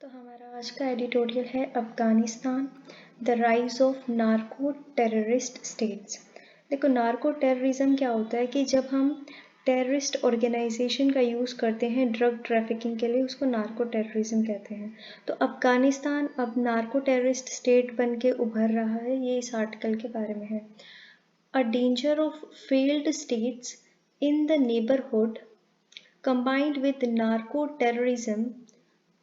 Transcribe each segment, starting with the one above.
तो हमारा आज का एडिटोरियल है Afghanistan, the rise of narco terrorist states. देखो, नार्को टेररिज्म क्या होता है कि जब हम टेररिस्ट ऑर्गेनाइजेशन का यूज़ करते हैं ड्रग ट्रैफिकिंग के लिए, उसको नार्को टेररिज्म कहते हैं। तो अफगानिस्तान अब नार्को टेररिस्ट स्टेट बन के उभर रहा है, ये इस आर्टिकल के बारे में है। A danger of failed states in the neighbourhood combined with narco terrorism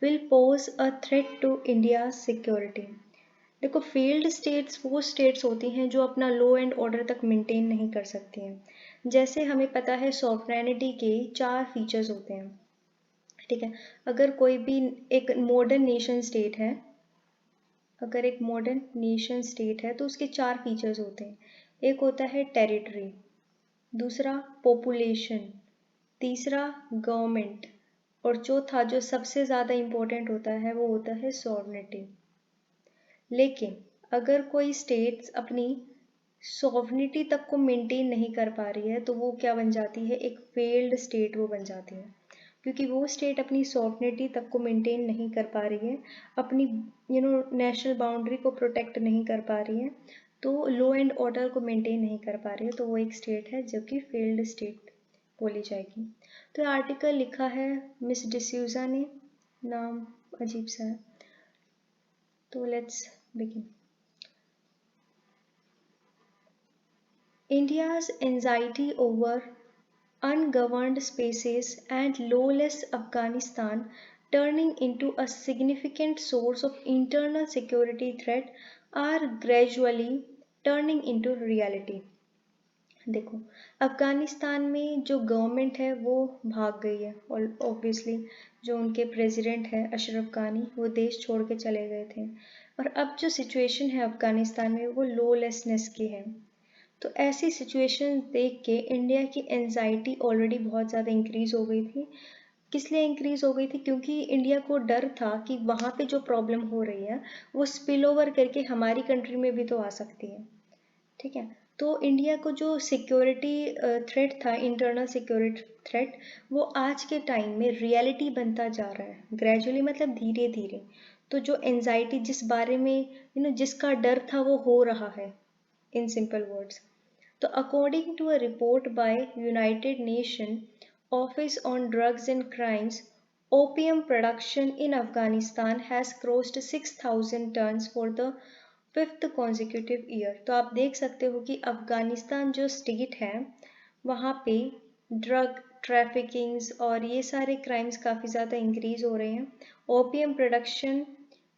will pose a threat to India's security। देखो, फेल्ड स्टेट्स वो स्टेट्स होती हैं जो अपना लॉ एंड ऑर्डर तक मेंटेन नहीं कर सकती हैं। जैसे हमें पता है सॉवरेनिटी के 4 फीचर्स होते हैं, ठीक है। अगर कोई भी एक मॉडर्न नेशन स्टेट है, अगर एक मॉडर्न नेशन स्टेट है तो उसके 4 फीचर्स होते हैं। एक होता है टेरिटरी, दूसरा पॉपुलेशन, तीसरा गवर्नमेंट, और चौथा जो सबसे ज़्यादा इम्पोर्टेंट होता है वो होता है सॉवरेनिटी। लेकिन अगर कोई स्टेट्स अपनी सॉवरेनिटी तक को मेंटेन नहीं कर पा रही है तो वो क्या बन जाती है, एक फेल्ड स्टेट वो बन जाती है, क्योंकि वो स्टेट अपनी सॉवरेनिटी तक को मेंटेन नहीं कर पा रही है, अपनी नेशनल बाउंड्री को प्रोटेक्ट नहीं कर पा रही है, तो लॉ एंड ऑर्डर को मेंटेन नहीं कर पा रही है, तो वो एक स्टेट है जो कि फेल्ड स्टेट बोली जाएगी। तो आर्टिकल लिखा है मिस डिसूजा ने, नाम अजीब सा है, तो let's begin. India's anxiety over ungoverned spaces and lawless Afghanistan turning into a significant source of internal security threat are gradually turning into reality। देखो, अफगानिस्तान में जो गवर्नमेंट है वो भाग गई है, और ऑब्वियसली जो उनके प्रेसिडेंट है अशरफ गानी वो देश छोड़ के चले गए थे, और अब जो सिचुएशन है अफगानिस्तान में वो लॉलेसनेस की है। तो ऐसी सिचुएशन देख के इंडिया की एंजाइटी ऑलरेडी बहुत ज़्यादा इंक्रीज हो गई थी। किस लिए इंक्रीज हो गई थी? क्योंकि इंडिया को डर था कि वहाँ पे जो प्रॉब्लम हो रही है वो स्पिल ओवर करके हमारी कंट्री में भी तो आ सकती है, ठीक है। तो इंडिया को जो सिक्योरिटी थ्रेट था, इंटरनल सिक्योरिटी थ्रेट, वो आज के टाइम में रियलिटी बनता जा रहा है, ग्रेजुअली मतलब धीरे धीरे। तो जो एंजाइटी जिस बारे में जिसका डर था वो हो रहा है, इन सिंपल वर्ड्स। तो according to a report by United Nation office on drugs and crimes, opium production in Afghanistan has crossed 6,000 tons for the 5th consecutive year। तो आप देख सकते हो कि अफगानिस्तान जो स्टेट है वहाँ पे ड्रग ट्रैफिकिंग्स और ये सारे क्राइम्स काफ़ी ज़्यादा इंक्रीज हो रहे हैं। ओपीएम प्रोडक्शन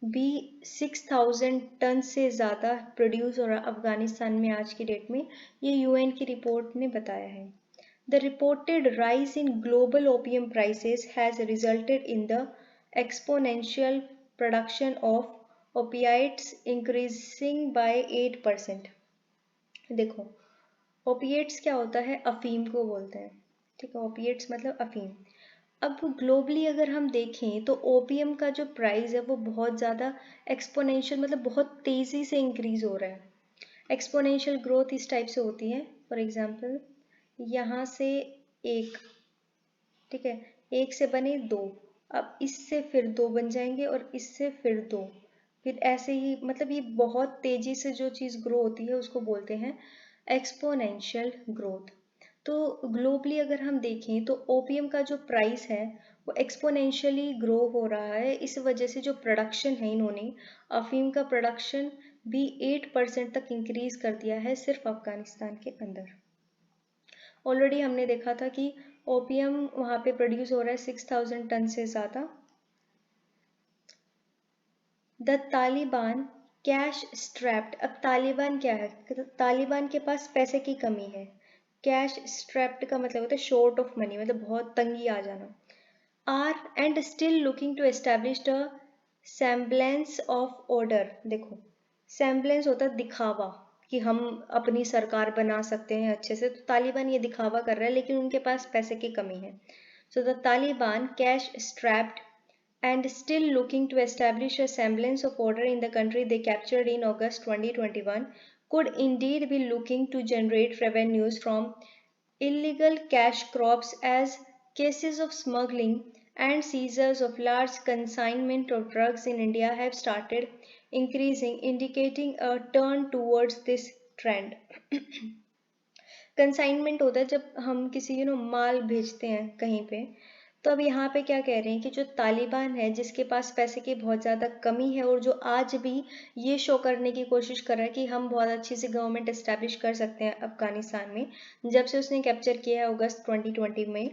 भी 6,000 टन से ज़्यादा प्रोड्यूस हो रहा है अफगानिस्तान में आज की डेट में, ये यूएन की रिपोर्ट ने बताया है। The reported rise in global opium prices has resulted in the exponential production of opiates increasing by 8%। देखो, ओपिएट्स क्या होता है? अफीम को बोलते हैं, ठीक है। ओपिएट्स मतलब अफीम। अब ग्लोबली अगर हम देखें तो ओपीएम का जो प्राइस है वो बहुत ज़्यादा एक्सपोनेंशियल मतलब बहुत तेज़ी से इंक्रीज हो रहा है। एक्सपोनेंशियल ग्रोथ इस टाइप से होती है, फॉर एग्जांपल यहाँ से 1, ठीक है, 1 से बने 2, अब इससे फिर 2 बन जाएंगे और इससे फिर 2, फिर ऐसे ही, मतलब ये बहुत तेजी से जो चीज़ ग्रो होती है उसको बोलते हैं एक्सपोनेंशियल ग्रोथ। तो ग्लोबली अगर हम देखें तो ओपीएम का जो प्राइस है वो एक्सपोनेंशियली ग्रो हो रहा है, इस वजह से जो प्रोडक्शन है, इन्होंने अफीम का प्रोडक्शन भी 8% तक इंक्रीज कर दिया है सिर्फ अफगानिस्तान के अंदर। ऑलरेडी हमने देखा था कि ओपीएम वहाँ पे प्रोड्यूस हो रहा है 6,000 टन से ज़्यादा। The Taliban cash strapped. अब तालिबान क्या है? तालिबान के पास पैसे की कमी है। कैश स्ट्रैप्ड का मतलब होता है शॉर्ट ऑफ मनी, मतलब बहुत तंगी आ जाना। Are and still looking to establish a semblance of order. देखो, सेम्बलेंस होता है दिखावा कि हम अपनी सरकार बना सकते हैं अच्छे से, तो तालिबान ये दिखावा कर रहा है, लेकिन उनके पास पैसे की कमी है। So the Taliban cash strapped and still looking to establish a semblance of order in the country they captured in August 2021 could indeed be looking to generate revenues from illegal cash crops as cases of smuggling and seizures of large consignment of drugs in India have started increasing, indicating a turn towards this trend. Consignment होता है जब हम किसी माल भेजते हैं कहीं पे। तो अब यहाँ पे क्या कह रहे हैं कि जो तालिबान है जिसके पास पैसे की बहुत ज़्यादा कमी है और जो आज भी ये शो करने की कोशिश कर रहा है कि हम बहुत अच्छी सी गवर्नमेंट इस्टेब्लिश कर सकते हैं अफगानिस्तान में, जब से उसने कैप्चर किया है अगस्त 2020 में।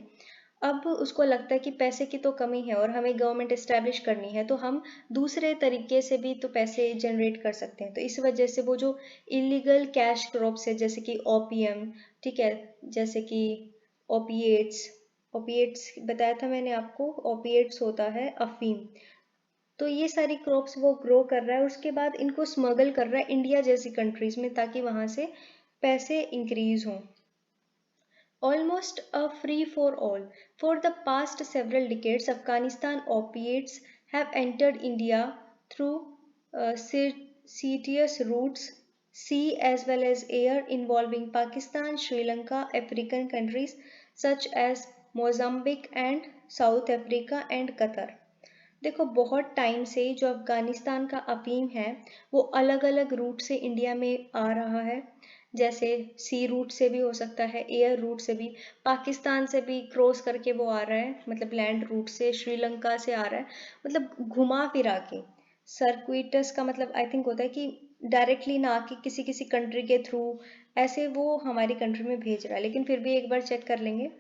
अब उसको लगता है कि पैसे की तो कमी है और हमें गवर्नमेंट इस्टेब्लिश करनी है, तो हम दूसरे तरीके से भी तो पैसे जनरेट कर सकते हैं। तो इस वजह से वो जो इलीगल कैश क्रॉप्स है जैसे कि ओपीएम, ठीक है, जैसे कि ओपिएट्स, ओपिएट्स बताया था मैंने आपको, ओपिएट्स होता है अफीम। तो ये सारी क्रॉप्स वो ग्रो कर रहा है, उसके बाद इनको स्मगल कर रहा है इंडिया जैसी कंट्रीज में ताकि वहां से पैसे इंक्रीज हों। Almost a free for all. For the past several decades, Afghanistan opiates have entered India through circuitous routes, sea as well as air, involving Pakistan, Sri Lanka, African countries such as Mozambique and South Africa and Qatar. देखो बहुत time से जो अफगानिस्तान का अफीम है वो अलग अलग रूट से इंडिया में आ रहा है, जैसे सी रूट से भी हो सकता है, एयर रूट से भी, पाकिस्तान से भी क्रॉस करके वो आ रहा है, मतलब लैंड रूट से, श्रीलंका से आ रहा है, मतलब घुमा फिरा के। सर्कुइटस का मतलब आई थिंक होता है कि डायरेक्टली ना आके किसी किसी कंट्री के थ्रू ऐसे वो हमारी कंट्री में भेज रहा है, लेकिन फिर भी एक बार चेक कर लेंगे।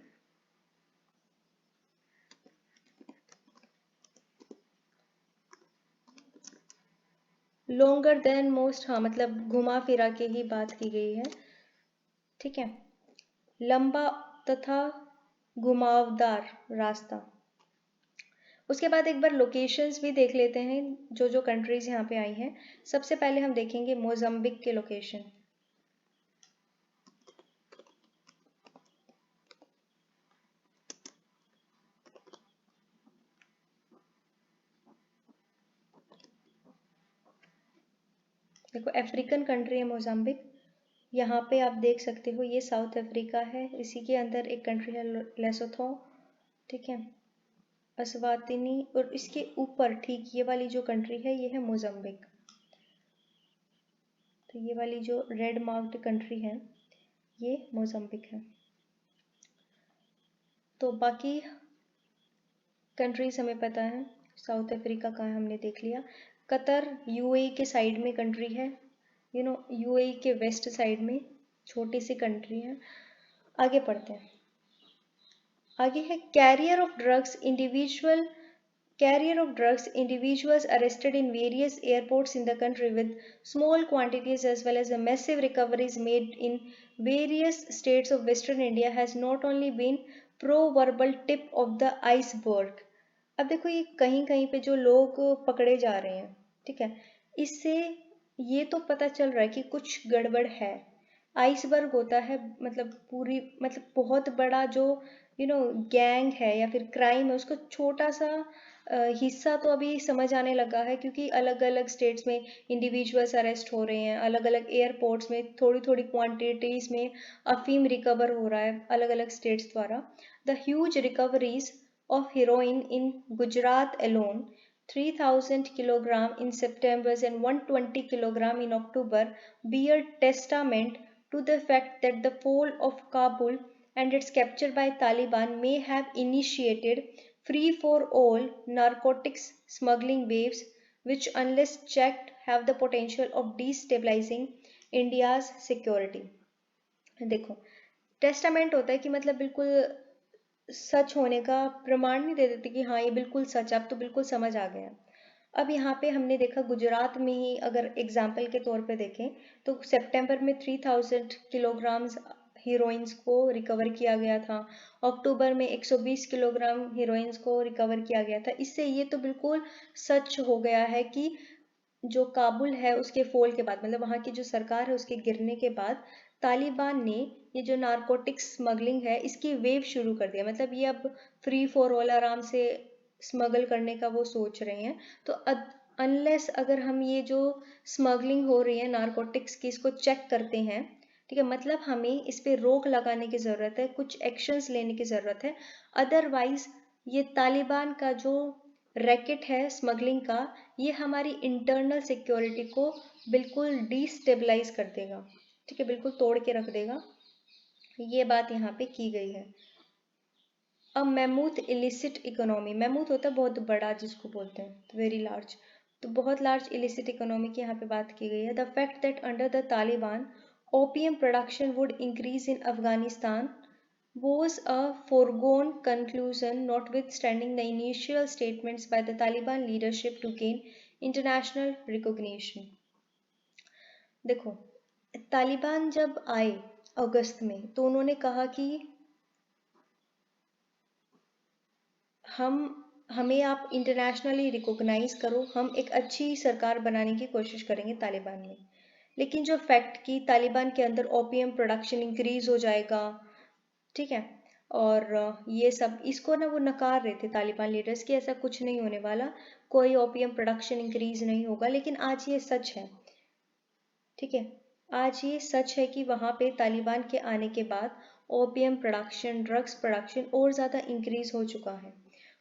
लॉन्गर देन मोस्ट, हाँ मतलब घुमा फिरा के ही बात की गई है, ठीक है। लंबा तथा घुमावदार रास्ता। उसके बाद एक बार लोकेशंस भी देख लेते हैं जो जो कंट्रीज यहाँ पे आई हैं। सबसे पहले हम देखेंगे मोजाम्बिक के लोकेशन। देखो अफ्रीकन कंट्री है मोजाम्बिक, यहाँ पे आप देख सकते हो ये साउथ अफ्रीका है, इसी के अंदर एक कंट्री है लेसोथो, ठीक है, अस्वातिनी, और इसके ऊपर ठीक ये वाली जो कंट्री है ये है मोजाम्बिक। तो ये वाली जो रेड मार्क्ड कंट्री है ये मोजाम्बिक है। तो बाकी कंट्रीज हमें पता है, साउथ अफ्रीका का हमने देख लिया। कतर यूएई के साइड में कंट्री है, यूएई के वेस्ट साइड में छोटी सी कंट्री है। आगे पढ़ते हैं। आगे है carrier of drugs individuals arrested in various airports in the country with small quantities as well as the massive recoveries made in various states of western India has not only been pro-verbal tip of the iceberg। अब देखो ये कहीं कहीं पे जो लोग पकड़े जा रहे हैं, ठीक है, इससे ये तो पता चल रहा है कि कुछ गड़बड़ है। आइसबर्ग होता है मतलब पूरी, मतलब बहुत बड़ा जो गैंग है या फिर क्राइम है, उसका छोटा सा हिस्सा तो अभी समझ आने लगा है, क्योंकि अलग अलग स्टेट्स में इंडिविजुअल्स अरेस्ट हो रहे हैं, अलग अलग एयरपोर्ट्स में थोड़ी थोड़ी क्वांटिटीज में अफीम रिकवर हो रहा है अलग अलग स्टेट्स द्वारा। The huge recoveries of heroin in Gujarat alone, 3,000 kilogram in September and 120 kilogram in October, bear testament to the fact that the fall of Kabul and its capture by Taliban may have initiated free-for-all narcotics smuggling waves, which, unless checked, have the potential of destabilizing India's security। देखो testament होता है कि मतलब बिल्कुल सच होने का प्रमाण नहीं दे देते कि हाँ ये बिल्कुल सच, अब तो बिल्कुल समझ आ गया। अब यहाँ पे हमने देखा गुजरात में ही अगर एग्जाम्पल के तौर पे देखें तो सितंबर में 3,000 किलोग्राम हीरोइंस को रिकवर किया गया था, अक्टूबर में 120 किलोग्राम हीरोइंस को रिकवर किया गया था। इससे ये तो बिल्कुल सच हो गया है कि जो काबुल है उसके फॉल के बाद, मतलब वहाँ की जो सरकार है उसके गिरने के बाद तालिबान ने ये जो नारकोटिक्स स्मगलिंग है इसकी वेव शुरू कर दिया। मतलब ये अब फ्री फॉर ऑल आराम से स्मगल करने का वो सोच रहे हैं। तो अनलेस अगर हम ये जो स्मगलिंग हो रही है नारकोटिक्स की इसको चेक करते हैं, ठीक है, मतलब हमें इस पे रोक लगाने की ज़रूरत है, कुछ एक्शंस लेने की ज़रूरत है। अदरवाइज ये तालिबान का जो रैकेट है स्मगलिंग का, ये हमारी इंटरनल सिक्योरिटी को बिल्कुल डिस्टेबलाइज कर देगा, ठीक है, बिल्कुल तोड़ के रख देगा। ये बात यहाँ पे की गई है। अ मैमूथ इलिसिट इकोनॉमी, मैमूथ होता है बहुत बड़ा जिसको बोलते हैं, वेरी लार्ज, तो बहुत लार्ज इलिसिट इकोनॉमी की यहाँ पे बात की गई है। The fact that under the Taliban opium production would increase in Afghanistan was a foregone conclusion notwithstanding the initial statements by the Taliban leadership to gain international recognition. देखो, तालिबान जब आए अगस्त में तो उन्होंने कहा कि हमें आप इंटरनेशनली रिकॉग्नाइज करो, हम एक अच्छी सरकार बनाने की कोशिश करेंगे तालिबान में। लेकिन जो फैक्ट कि तालिबान के अंदर ओपियम प्रोडक्शन इंक्रीज हो जाएगा, ठीक है, और ये सब इसको ना वो नकार रहे थे तालिबान लीडर्स कि ऐसा कुछ नहीं होने वाला, कोई ओपियम प्रोडक्शन इंक्रीज नहीं होगा। लेकिन आज ये सच है, ठीक है, आज ये सच है कि वहाँ पे तालिबान के आने के बाद ओपियम प्रोडक्शन, ड्रग्स प्रोडक्शन और ज़्यादा इंक्रीज हो चुका है।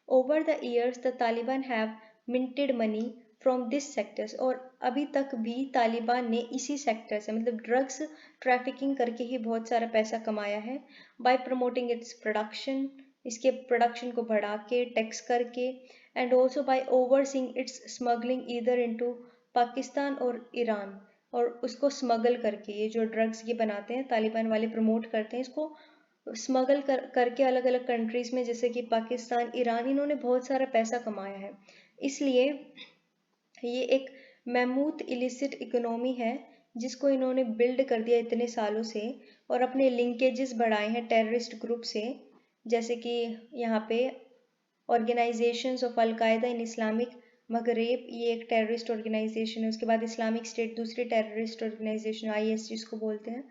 Over the years the Taliban have minted money from this sectors, और अभी तक भी तालिबान ने इसी सेक्टर से मतलब ड्रग्स ट्रैफिकिंग करके ही बहुत सारा पैसा कमाया है। बाय प्रमोटिंग इट्स प्रोडक्शन, इसके प्रोडक्शन को बढ़ा के टैक्स करके, and also by overseeing its smuggling either into Pakistan और ईरान, और उसको स्मगल करके, ये जो ड्रग्स ये बनाते हैं तालिबान वाले प्रमोट करते हैं, इसको स्मगल करके अलग अलग कंट्रीज में जैसे कि पाकिस्तान, ईरान, इन्होंने बहुत सारा पैसा कमाया है। इसलिए ये एक मैमूथ इलिसिट इकोनॉमी है जिसको इन्होंने बिल्ड कर दिया इतने सालों से, और अपने लिंकेजेस बढ़ाए हैं टेररिस्ट ग्रुप से, जैसे कि यहाँ पे organisations of Al Qaeda in Islamic Maghreb, ये एक टेररिस्ट ऑर्गेनाइजेशन है। उसके बाद इस्लामिक स्टेट दूसरी टेररिस्ट ऑर्गेनाइजेशन, आईएस जिसको बोलते हैं।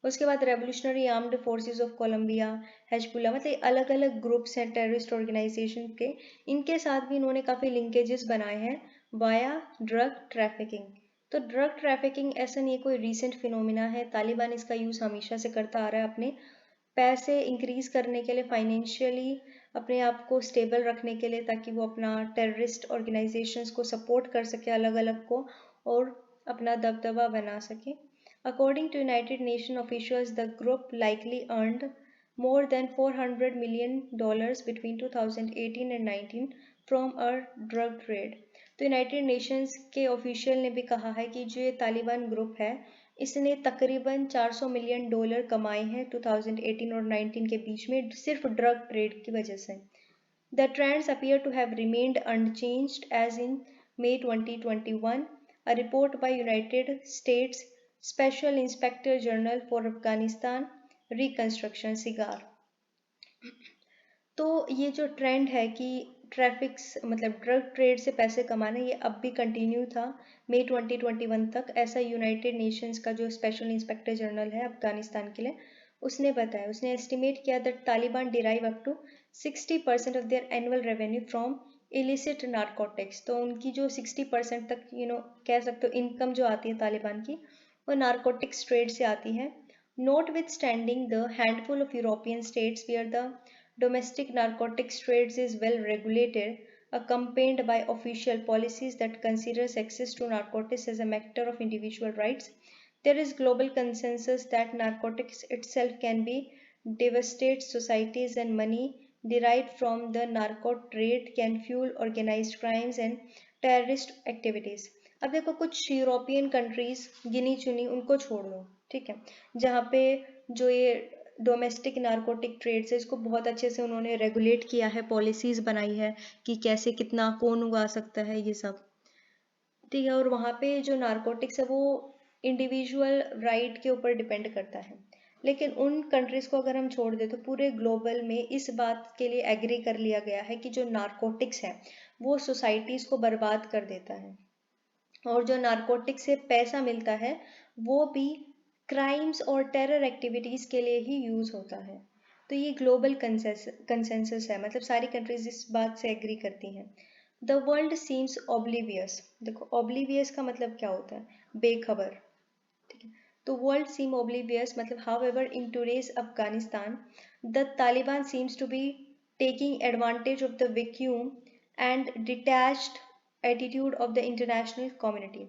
उसके बाद Revolutionary Armed Forces of Colombia, Hezbollah, मतलब अलग अलग ग्रुप्स हैं टेररिस्ट ऑर्गेनाइजेशन के। इनके साथ भी इन्होंने काफ़ी लिंकेजेस बनाए हैं वाया ड्रग ट्रैफिकिंग। तो ड्रग ट्रैफिकिंग ऐसा नहीं कोई रीसेंट फिनोमिना है, तालिबान इसका यूज़ हमेशा से करता आ रहा है अपने पैसे इंक्रीज करने के लिए, फाइनेंशियली अपने आप को स्टेबल रखने के लिए, ताकि वो अपना टेररिस्ट ऑर्गेनाइजेशंस को सपोर्ट कर सके अलग अलग को, और अपना दबदबा बना सके। According to United Nations officials, the group likely earned more than $400 million between 2018 and 19 from a drug trade. तो यूनाइटेड नेशंस के ऑफिशियल ने भी कहा है कि जो ये तालिबान ग्रुप है इसने तकरीबन $400 मिलियन कमाए हैं 2018 और 19 के बीच में सिर्फ ड्रग ट्रेड की वजह से। The trends appear to have remained unchanged as in May 2021, a report by United States Special Inspector General for Afghanistan Reconstruction (SIGAR). तो ये जो ट्रेंड है कि ट्रैफिक्स मतलब ड्रग ट्रेड से पैसे कमाना, ये अब भी कंटिन्यू था मई 2021 तक, ऐसा यूनाइटेड नेशंस का जो स्पेशल इंस्पेक्टर जनरल है अफगानिस्तान के लिए उसने बताया। उसने एस्टिमेट किया that Taliban derive up to 60% of their annual revenue from illicit narcotics. तो उनकी जो 60% तक कह सकते हो इनकम जो आती है तालिबान की, वो नारकोटिक्स ट्रेड से आती है। Notwithstanding the handful of European states where the domestic narcotics trades is well regulated, accompanied by official policies that considers access to narcotics as a matter of individual rights. There is global consensus that narcotics itself can be devastate societies, and money derived from the narco trade can fuel organized crimes and terrorist activities. अब देखो कुछ European countries गिनी चुनी उनको छोड़ दो, ठीक है, जहाँ पे जो ये डोमेस्टिक नारकोटिक ट्रेड से इसको बहुत अच्छे से उन्होंने रेगुलेट किया है, पॉलिसीज बनाई है कि कैसे कितना कौन उगा सकता है ये सब, ठीक है, और वहाँ पे जो नारकोटिक्स है वो इंडिविजुअल राइट के ऊपर डिपेंड करता है। लेकिन उन कंट्रीज को अगर हम छोड़ दें तो पूरे ग्लोबल में इस बात के लिए एग्री कर लिया गया है कि जो नारकोटिक्स है वो सोसाइटीज को बर्बाद कर देता है, और जो नारकोटिक्स से पैसा मिलता है वो भी क्राइम्स और टेरर एक्टिविटीज़ के लिए ही यूज़ होता है। तो ये ग्लोबल कंसेंसस है, मतलब सारी कंट्रीज इस बात से एग्री करती हैं। द वर्ल्ड सीम्स ओब्लिवियस, देखो ओब्लिवियस का मतलब क्या होता है, बेखबर, ठीक है, तो वर्ल्ड सीम ओब्लिवियस मतलब however in today's Afghanistan the Taliban seems to be taking advantage of the vacuum and detached attitude of the international community.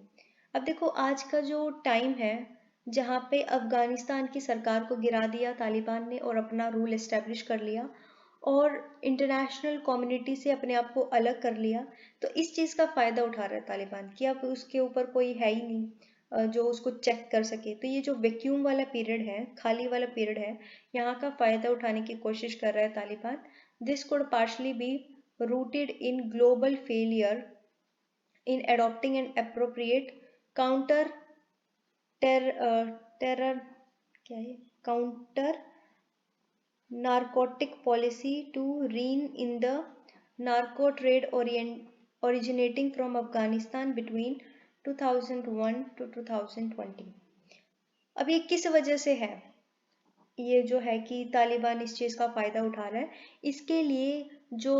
अब देखो आज का जो टाइम है जहाँ पे अफगानिस्तान की सरकार को गिरा दिया तालिबान ने और अपना रूल एस्टेब्लिश कर लिया और इंटरनेशनल कम्युनिटी से अपने आप को अलग कर लिया, तो इस चीज़ का फ़ायदा उठा रहा है तालिबान कि अब उसके ऊपर कोई है ही नहीं जो उसको चेक कर सके। तो ये जो वैक्यूम वाला पीरियड है, खाली वाला पीरियड है, यहाँ का फ़ायदा उठाने की कोशिश कर रहा है Taliban. This could partially be rooted in global failure in adopting an appropriate counter terror क्या है counter narcotic policy to rein in the narco trade originating from Afghanistan between 2001 to 2020। अब ये किस वजह से है, ये जो है कि तालिबान इस चीज़ का फ़ायदा उठा रहा है, इसके लिए जो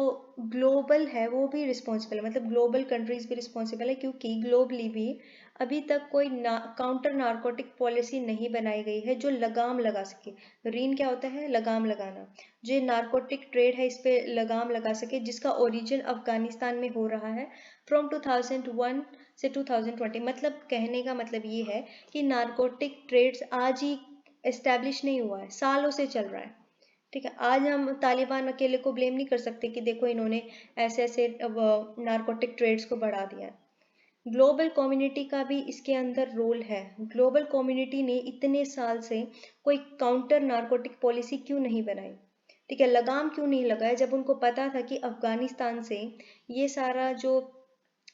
ग्लोबल है वो भी रिस्पॉन्सिबल है, मतलब ग्लोबल कंट्रीज भी रिस्पॉन्सिबल है, क्योंकि ग्लोबली भी अभी तक कोई काउंटर नारकोटिक पॉलिसी नहीं बनाई गई है जो लगाम लगा सके। रीन क्या होता है? लगाम लगाना। जो नारकोटिक ट्रेड है इस पे लगाम लगा सके, जिसका ओरिजिन अफगानिस्तान में हो रहा है फ्रॉम 2001 से 2020। मतलब कहने का मतलब ये है कि नारकोटिक ट्रेड्स आज ही एस्टेब्लिश नहीं हुआ है, सालों से चल रहा है। ठीक है, आज हम तालिबान अकेले को ब्लेम नहीं कर सकते कि देखो इन्होंने ऐसे ऐसे नारकोटिक ट्रेड्स को बढ़ा दिया है। ग्लोबल कम्युनिटी का भी इसके अंदर रोल है। ग्लोबल कम्युनिटी ने इतने साल से कोई काउंटर नारकोटिक पॉलिसी क्यों नहीं बनाई? ठीक है, लगाम क्यों नहीं लगाया जब उनको पता था कि अफगानिस्तान से ये सारा जो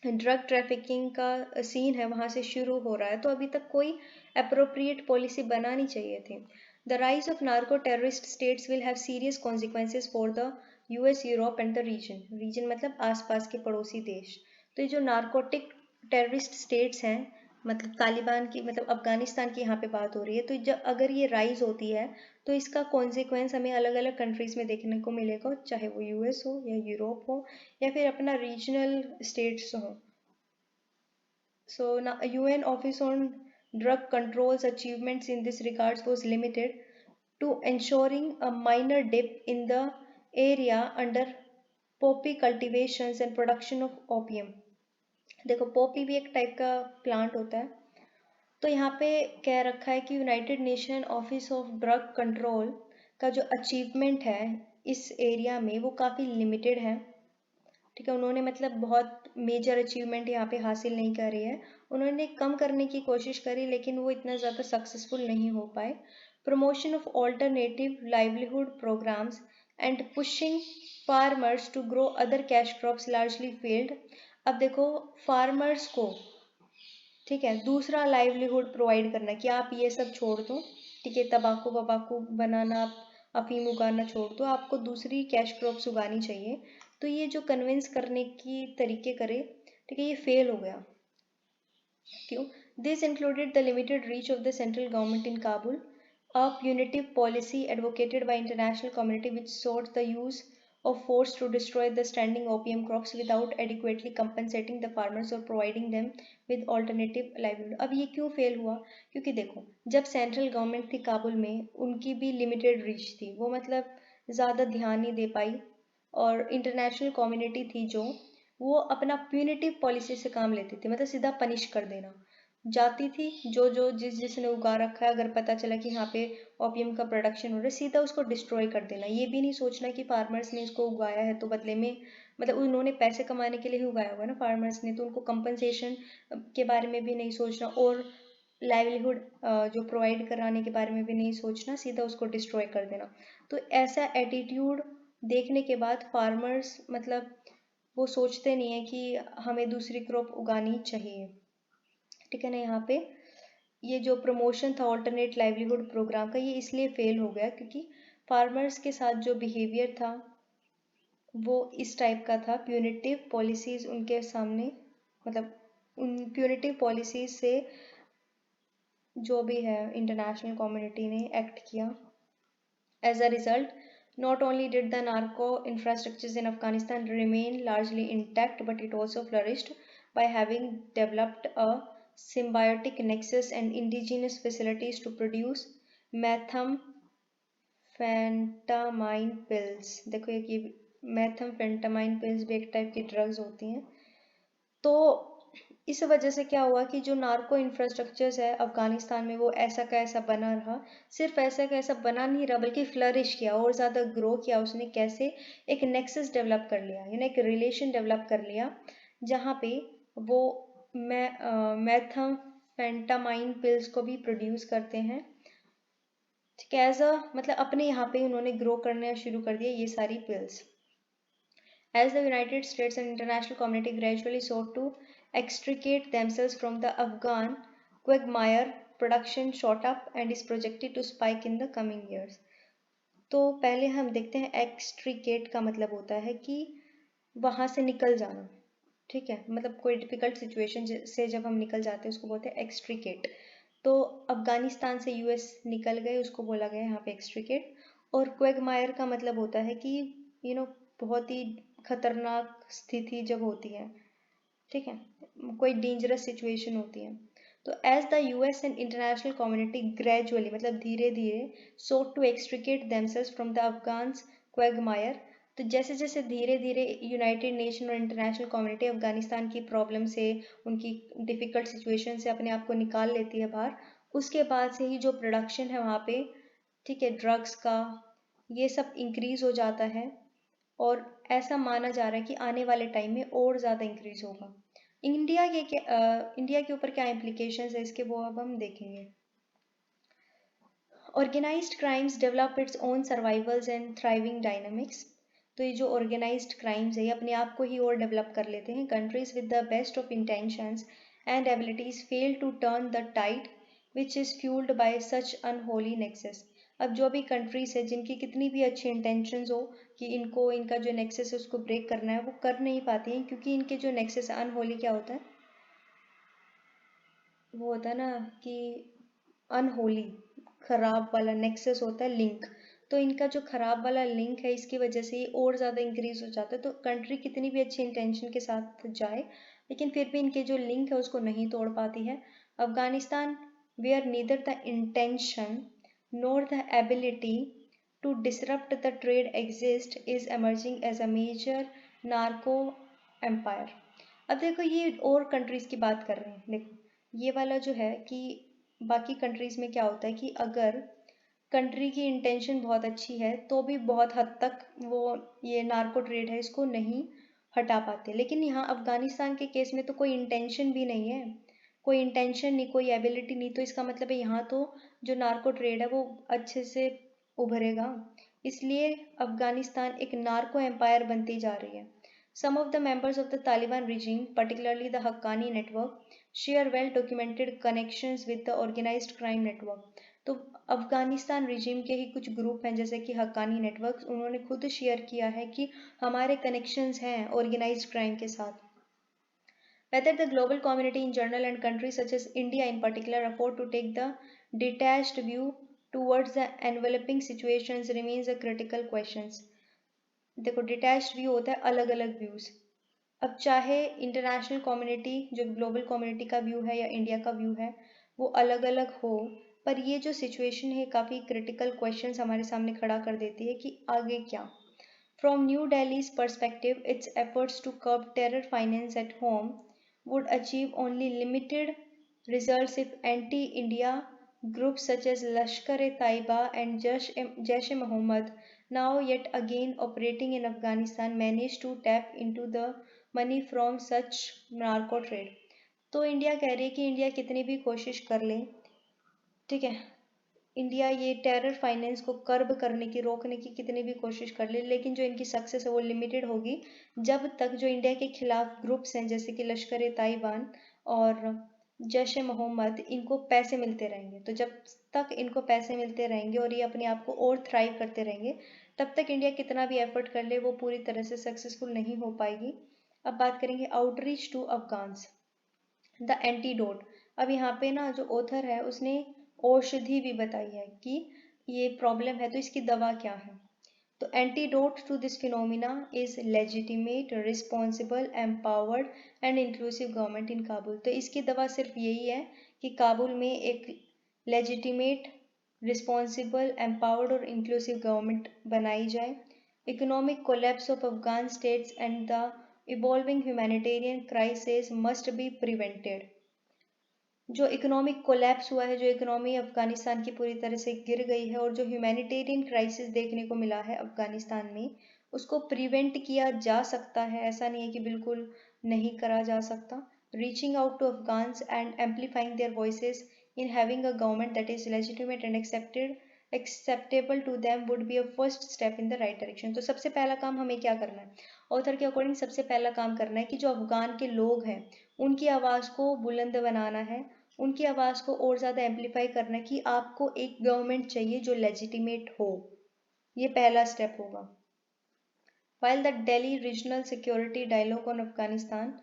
ड्रग ट्रैफिकिंग का सीन है वहाँ से शुरू हो रहा है, तो अभी तक कोई अप्रोप्रिएट पॉलिसी बनानी चाहिए थी। The rise of narco terrorist states will have serious consequences for the US, Europe and the region. Region मतलब आसपास के पड़ोसी देश। तो ये जो नार्कोटिक टेररिस्ट स्टेट्स हैं, मतलब तालिबान की, मतलब अफगानिस्तान की यहाँ पे बात हो रही है, तो जब अगर ये राइज होती है तो इसका कॉन्सिक्वेंस हमें अलग अलग कंट्रीज में देखने को मिलेगा, चाहे वो यूएस हो या यूरोप हो या फिर अपना रीजनल स्टेट्स हो। So now UN Office on Drug Control's achievements in this regards was limited to ensuring a minor dip in the area under poppy cultivations and production of opium। देखो पोपी भी एक type का plant होता है। तो यहाँ पे कह रखा है कि United Nation office of drug control का जो अचीवमेंट है इस एरिया में वो काफ़ी लिमिटेड है। ठीक है, उन्होंने मतलब बहुत मेजर अचीवमेंट यहाँ पे हासिल नहीं करी है। उन्होंने कम करने की कोशिश करी लेकिन वो इतना ज़्यादा सक्सेसफुल नहीं हो पाए। Promotion of alternative livelihood programmes and pushing farmers to grow other cash crops largely failed. अब देखो फार्मर्स को, ठीक है, दूसरा लाइवलीहुड प्रोवाइड करना कि आप ये सब छोड़ दो, ठीक है, तंबाकू वबाकू बनाना, आप अफीम उगाना छोड़ दो, आपको दूसरी कैश क्रॉप्स उगानी चाहिए। तो ये जो कन्विंस करने की तरीके करे, ठीक है, ये फेल हो गया। क्यों? This included the limited reach of the central government in Kabul, a punitive policy advocated by international community which sought the use of force to destroy the standing opium crops without adequately compensating the farmers or providing them with alternative livelihood। अब ये क्यों fail हुआ? क्योंकि देखो जब central government थी काबुल में, उनकी भी लिमिटेड रीच थी, वो मतलब ज़्यादा ध्यान नहीं दे पाई, और इंटरनेशनल कम्युनिटी थी जो वो अपना प्यूनिटिव पॉलिसी से काम लेती थी, मतलब सीधा पनिश कर देना जाती थी। जो जो जिसने उगा रखा है, अगर पता चला कि यहाँ पे ओपियम का प्रोडक्शन हो रहा है, सीधा उसको डिस्ट्रॉय कर देना। ये भी नहीं सोचना कि फार्मर्स ने इसको उगाया है तो बदले में, मतलब उन्होंने पैसे कमाने के लिए ही उगाया होगा ना फार्मर्स ने, तो उनको कंपनसेशन के बारे में भी नहीं सोचना और लाइवलीहुड जो प्रोवाइड कराने के बारे में भी नहीं सोचना, सीधा उसको डिस्ट्रॉय कर देना। तो ऐसा एटीट्यूड देखने के बाद फार्मर्स मतलब वो सोचते नहीं है कि हमें दूसरी क्रॉप उगानी चाहिए। ठीक है ना, यहाँ पे ये जो प्रमोशन था ऑल्टरनेट लाइवलीहुड प्रोग्राम का, ये इसलिए फेल हो गया क्योंकि फार्मर्स के साथ जो बिहेवियर था वो इस टाइप का था। प्यूनिटिव पॉलिसीज उनके सामने, मतलब उन प्यूनिटिव पॉलिसीज से जो भी है इंटरनेशनल कम्युनिटी ने एक्ट किया। As a result, not only did the narco infrastructures in Afghanistan remain largely intact, but it also flourished by having developed a symbiotic nexus and indigenous facilities to produce methamphetamine pills। देखो ये methamphetamine pills भी एक type की drugs होती हैं। तो इस वजह से क्या हुआ कि जो नार्को इंफ्रास्ट्रक्चर्स है अफगानिस्तान में वो ऐसा का ऐसा बना रहा। सिर्फ ऐसा का ऐसा बना नहीं रहा बल्कि फ्लरिश किया और ज़्यादा ग्रो किया। उसने कैसे एक नेक्सस डेवलप कर लिया, यानी एक रिलेशन डेवलप कर लिया जहाँ पे वो मेथाम्फेटामाइन पिल्स को भी प्रोड्यूस करते हैं। ठीक है, एज अ मतलब अपने यहाँ पे उन्होंने ग्रो करना शुरू कर दिया ये सारी pills. As the United States and international community gradually sought to extricate themselves from the Afghan quagmire, production shot up and is projected to spike in the coming years. तो पहले हम देखते हैं एक्सट्रिकेट का मतलब होता है कि वहाँ से निकल जाना। ठीक है, मतलब कोई डिफिकल्ट सिचुएशन से जब हम निकल जाते हैं उसको बोलते हैं एक्सट्रिकेट। तो अफगानिस्तान से यूएस निकल गए, उसको बोला गया यहाँ पे एक्सट्रिकेट। और क्वेगमायर का मतलब होता है कि बहुत ही खतरनाक स्थिति जब होती है, ठीक है, कोई डेंजरस सिचुएशन होती है। तो as the US and international community gradually मतलब धीरे धीरे sought to extricate themselves from the Afghans quagmire, तो जैसे जैसे धीरे धीरे यूनाइटेड नेशन और इंटरनेशनल कम्युनिटी अफगानिस्तान की प्रॉब्लम से, उनकी डिफ़िकल्ट सिचुएशन से अपने आप को निकाल लेती है बाहर, उसके बाद से ही जो प्रोडक्शन है वहाँ पे, ठीक है, ड्रग्स का ये सब इंक्रीज हो जाता है। और ऐसा माना जा रहा है कि आने वाले टाइम में और ज़्यादा इंक्रीज होगा। इंडिया के ऊपर क्या इम्प्लीकेशंस है इसके, वो अब हम देखेंगे। Organised crimes develop its own survivals and thriving dynamics. तो ये जो ऑर्गेनाइज्ड क्राइम्स है ये अपने आप को ही और डेवलप कर लेते हैं। Countries with the best of intentions and abilities fail to turn the tide which is fuelled by such unholy nexus. अब जो भी कंट्रीज है जिनकी कितनी भी अच्छी इंटेंशंस हो कि इनको इनका जो नेक्सेस है उसको ब्रेक करना है, वो कर नहीं पाती हैं क्योंकि इनके जो नेक्सेस अनहोली क्या होता है, वो होता है ना कि अनहोली, खराब वाला नेक्सस होता है लिंक। तो इनका जो खराब वाला लिंक है इसकी वजह से ये और ज़्यादा इंक्रीज हो जाता है। तो कंट्री कितनी भी अच्छी इंटेंशन के साथ जाए लेकिन फिर भी इनके जो लिंक है उसको नहीं तोड़ पाती है। Afghanistan where neither the intention nor the ability to disrupt the trade exist is emerging as a major narco empire। अब देखो ये और कंट्रीज की बात कर रहे हैं। देखो ये वाला जो है कि बाकी कंट्रीज में क्या होता है कि अगर कंट्री की इंटेंशन बहुत अच्छी है तो भी बहुत हद तक वो ये नार्को ट्रेड है इसको नहीं हटा पाते। लेकिन यहाँ अफगानिस्तान के केस में तो कोई इंटेंशन भी नहीं है, कोई इंटेंशन नहीं, कोई एबिलिटी नहीं। तो इसका मतलब है यहाँ तो जो नार्को ट्रेड है वो अच्छे से उभरेगा। इसलिए अफगानिस्तान एक नार्को एम्पायर बनती जा रही है। Some of the members of the Taliban regime, particularly the Haqqani network, share well-documented connections with the organized crime network। तो अफगानिस्तान रिजीम के ही कुछ ग्रुप हैं जैसे कि हक्कानी नेटवर्क, उन्होंने खुद शेयर किया है कि हमारे कनेक्शंस हैं ऑर्गेनाइज्ड क्राइम के साथ। Whether the global community in general and countries such as India in particular afford to take the detached view towards the enveloping situations remains a critical question। देखो detached view होता है अलग अलग views. अब चाहे international community जो global community का view है या इंडिया का व्यू है वो अलग अलग हो, पर ये जो सिचुएशन है काफ़ी क्रिटिकल क्वेश्चंस हमारे सामने खड़ा कर देती है कि आगे क्या। From New Delhi's perspective, its efforts to curb terror finance at home would achieve only limited results if anti-India groups such as Lashkar-e-Taiba and Jaish-e-Mohammed, now yet again operating in Afghanistan, manage to tap into the money from such narco trade। तो India कह रही है कि India कितनी भी कोशिश कर ले, ठीक है, इंडिया ये टेरर फाइनेंस को कर्ब करने की, रोकने की कितनी भी कोशिश कर ले, लेकिन जो इनकी सक्सेस है वो लिमिटेड होगी जब तक जो इंडिया के खिलाफ ग्रुप्स हैं जैसे कि लश्कर ए ताइबान और जैश ए मोहम्मद इनको पैसे मिलते रहेंगे। तो जब तक इनको पैसे मिलते रहेंगे और ये अपने आप को और थ्राइव करते रहेंगे तब तक इंडिया कितना भी एफर्ट कर ले वो पूरी तरह से सक्सेसफुल नहीं हो पाएगी। अब बात करेंगे outreach to Afghans, the antidote. अब यहाँ पे ना जो ऑथर है उसने औषधि भी बताई है कि ये प्रॉब्लम है तो इसकी दवा क्या है। तो antidote to this phenomena is legitimate, responsible, empowered and inclusive government in Kabul. तो इसकी दवा सिर्फ यही है कि काबुल में एक लेजिटिमेट, रिस्पॉन्सिबल, एम्पावर्ड और इंक्लूसिव गवर्नमेंट बनाई जाए। Economic collapse of Afghan states and the evolving humanitarian crisis must be prevented. जो इकोनॉमिक कोलैप्स हुआ है, जो इकोनॉमी अफगानिस्तान की पूरी तरह से गिर गई है और जो ह्यूमैनिटेरियन क्राइसिस देखने को मिला है अफगानिस्तान में, उसको प्रिवेंट किया जा सकता है। ऐसा नहीं है कि बिल्कुल नहीं करा जा सकता। Reaching out to Afghans and amplifying their voices in having a government that is legitimate and acceptable to them would be a first step in the right direction. तो सबसे पहला काम हमें क्या करना है? ऑथर के अकॉर्डिंग सबसे पहला काम करना है कि जो अफगान के लोग हैं उनकी आवाज़ को बुलंद बनाना है, उनकी आवाज़ को और ज़्यादा एम्पलीफाई करना है कि आपको एक गवर्नमेंट चाहिए जो लेजिटिमेट हो। ये पहला स्टेप होगा। While the Delhi regional security dialogue on Afghanistan,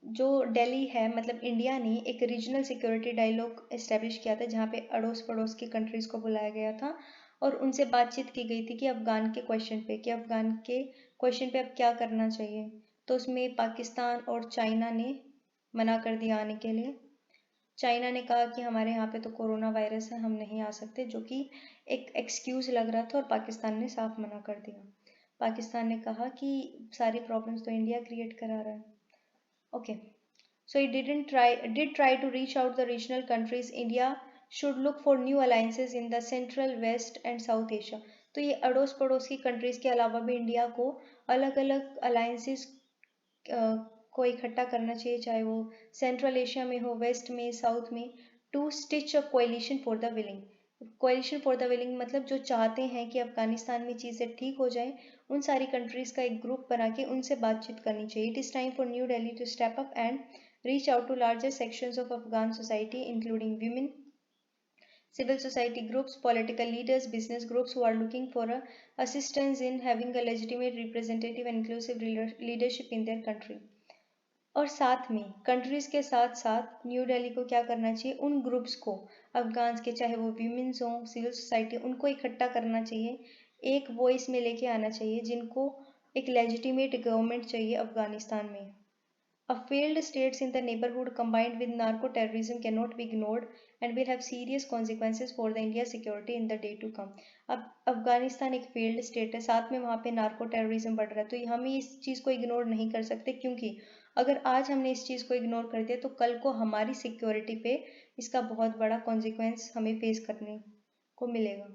जो दिल्ली है मतलब इंडिया ने एक रीजनल सिक्योरिटी डायलॉग इस्टेब्लिश किया था जहाँ पे अड़ोस पड़ोस की कंट्रीज़ को बुलाया गया था और उनसे बातचीत की गई थी कि अफगान के क्वेश्चन पे, कि अफगान के क्वेश्चन पे अब क्या करना चाहिए। तो उसमें पाकिस्तान और चाइना ने मना कर दिया आने के लिए। चाइना ने कहा कि हमारे यहाँ पे तो कोरोना वायरस है, हम नहीं आ सकते, जो कि एक एक्सक्यूज़ लग रहा था और पाकिस्तान ने साफ मना कर दिया। पाकिस्तान ने कहा कि सारी प्रॉब्लम्स तो इंडिया क्रिएट करा रहा है। Okay, so it did try to reach out the regional countries. India should look for new alliances in the central, west and south Asia. तो ये अड़ोस पड़ोस की कंट्रीज़ के अलावा भी इंडिया को अलग अलग अलाइंसेस को इकट्ठा करना चाहिए, चाहे वो सेंट्रल एशिया में हो, वेस्ट में, साउथ में, to stitch a coalition for the willing. Coalition for the willing मतलब जो चाहते हैं कि अफगानिस्तान में चीज़ें ठीक हो जाएं, उन सारी कंट्रीज़ का एक ग्रुप बना के उनसे बातचीत करनी चाहिए। It is time for New Delhi to step up and reach out to larger sections of Afghan society, including women, civil society groups, political leaders, business groups who are looking for assistance in having a legitimate, representative and inclusive leadership in their country. और साथ में countries के साथ साथ new Delhi को क्या करना चाहिए, उन ग्रुप्स को अफगान्स के, चाहे वो वीमेंस हों, सिविल सोसाइटी, उनको इकट्ठा करना चाहिए, एक वॉइस में लेके आना चाहिए, जिनको एक लेजिटिमेट गवर्नमेंट चाहिए अफगानिस्तान में। A failed states in the neighborhood combined with narco-terrorism cannot be ignored and will have serious consequences for the India's security in the day to come. अब अफगानिस्तान एक फेल्ड स्टेट है, साथ में वहाँ पे नार्को टेररिज्म बढ़ रहा है, तो हम इस चीज़ को इग्नोर नहीं कर सकते, क्योंकि अगर आज हमने इस चीज़ को इग्नोर कर दिया तो कल को हमारी सिक्योरिटी पे इसका बहुत बड़ा कॉन्सिक्वेंस हमें फेस करने को मिलेगा।